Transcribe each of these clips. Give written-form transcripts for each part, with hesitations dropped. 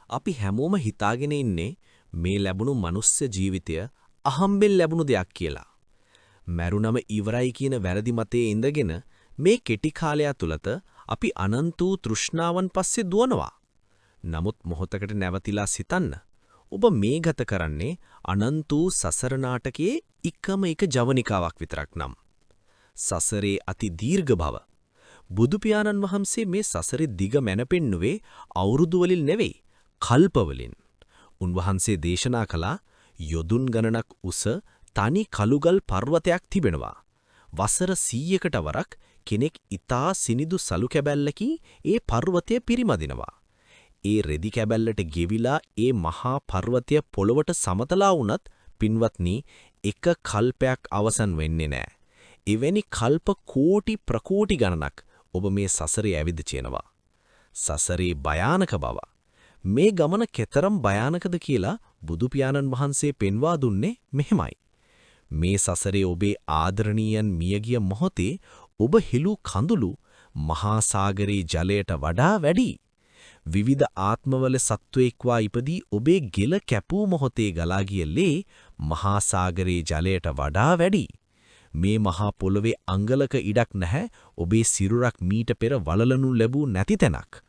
අපි හැමෝම හිතාගෙන ඉන්නේ මේ ලැබුණු මනුස්ස ජීවිතය අහම්බෙන් ලැබුණු දෙයක් කියලා. මරුණම ඉවරයි කියන වැරදි මතයේ ඉඳගෙන මේ කෙටි කාලය තුලත අපි අනන්ත වූ තෘෂ්ණාවන් පස්සේ දුවනවා. නමුත් මොහොතකට නැවතිලා සිතන්න. ඔබ මේ ගත කරන්නේ අනන්ත වූ සසර නාටකයේ එකම එක ජවනිකාවක් විතරක් නම්. සසරේ අති දීර්ඝ බව. බුදු පියාණන් වහන්සේ මේ සසරේ දිග මැනපෙන්නුවේ අවුරුදු වලින් නෙවෙයි, කල්ප වලින්. උන්වහන්සේ දේශනා කළා යොදුන් ගණනක් උස තනි කළුගල් පර්වතයක් තිබෙනවා. වසර 100කට වරක් කෙනෙක් ඊතා සිනිදු සලු කැබැල්ලකින් ඒ පර්වතය පිරිමදිනවා. ඒ රෙදි කැබැල්ලට ගෙවිලා ඒ මහා පර්වතය පොළවට සමතලා වුණත් පින්වත්නි එක කල්පයක් අවසන් වෙන්නේ නැහැ. එවැනි කල්ප කෝටි ප්‍රකෝටි ගණනක් ඔබ මේ සසරේ ඇවිද චේනවා. සසරේ භයානක බව. මේ ගමන කෙතරම් භයානකද කියලා බුදු පියාණන් වහන්සේ පෙන්වා දුන්නේ මෙහෙමයි. මේ සසරේ ඔබේ ආදරණීයන් මියගිය මොහොතේ ඔබ හිලු කඳුළු මහා සාගරේ ජලයට වඩා වැඩි. විවිධ ආත්මවල සත්වයෙක්වා ඉපදී ඔබේ ගෙල කැපූ මොහොතේ ගලා ගිය ලේ මහා සාගරේ ජලයට වඩා වැඩි. මේ මහා පොළවේ අංගලක ඉඩක් නැහැ ඔබේ සිරුරක් මීට පෙර වලලනු ලැබූ නැති තැනක්.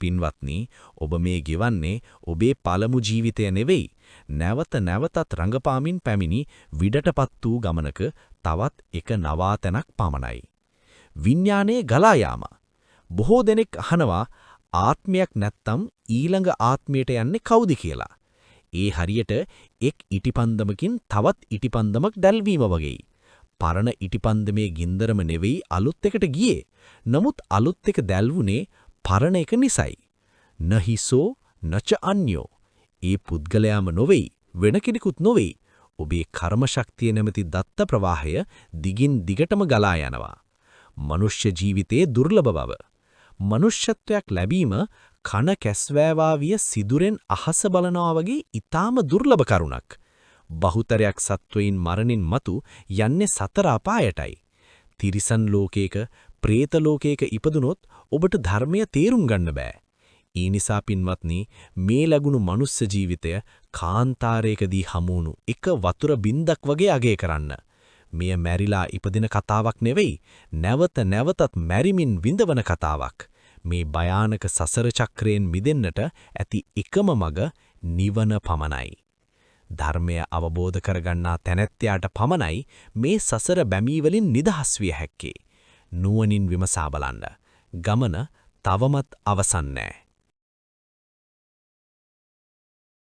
පින්වත්නි, ඔබ මේ ගෙවන්නේ ඔබේ පළමු ජීවිතය නෙවෙයි. නැවත නැවතත් රඟපාමින් පැමිණි විඩටපත් වූ ගමනක තවත් එක නවාතැනක් පමණයි. විඥානයේ ගලා යාම. බොහෝ දෙනෙක් අහනවා ආත්මයක් නැත්තම් ඊළඟ ආත්මයට යන්නේ කවුද කියලා. ඒ හරියට එක් ඉටිපන්දමකින් තවත් ඉටිපන්දමක් දැල්වීම වගේයි. පරණ ඉටිපන්දමේ ගින්දරම නෙවෙයි අලුත් එකට ගියේ. නමුත් අලුත් එක දැල්වුනේ පරණ එක නිසයි. නහිසෝ නච අන්‍යෝ. ඒ පුද්ගලයාම නොවේයි, වෙන කෙනෙකුත් නොවේයි. ඔබේ කර්ම ශක්තිය නැමැති දත්ත ප්‍රවාහය දිගින් දිගටම ගලා යනවා. මනුෂ්‍ය ජීවිතයේ දුර්ලභ බව. මනුෂ්‍යත්වයක් ලැබීම කන කැස්වෑවා විය සිදුරෙන් අහස බලනවා වගේ ඊටාම දුර්ලභ කරුණක්. බහුතරයක් සත්වයින් මරණින් මතු යන්නේ සතර අපායටයි. තිරිසන් ලෝකයක, പ്രേත ලෝකයක ඉපදුනොත් ඔබට ධර්මය තේරුම් ගන්න බෑ. ඒ නිසා පින්වත්නි, මේ ලැබුණු මනුස්ස ජීවිතය කාන්තාරයකදී හමුණු එක වතුර බින්දක් වගේ අගය කරන්න. මෙය මැරිලා ඉපදින කතාවක් නෙවෙයි, නැවත නැවතත් මැරිමින් විඳවන කතාවක්. මේ භයානක සසර චක්‍රයෙන් මිදෙන්නට ඇති එකම මඟ නිවන පමණයි. ධර්මය අවබෝධ කරගන්නා තැනැත්තියාට පමණයි මේ සසර බැමී වලින් නිදහස් විය හැක්කේ. නුවණින් විමසා බලන්න. ගමන තවමත් අවසන් නැහැ.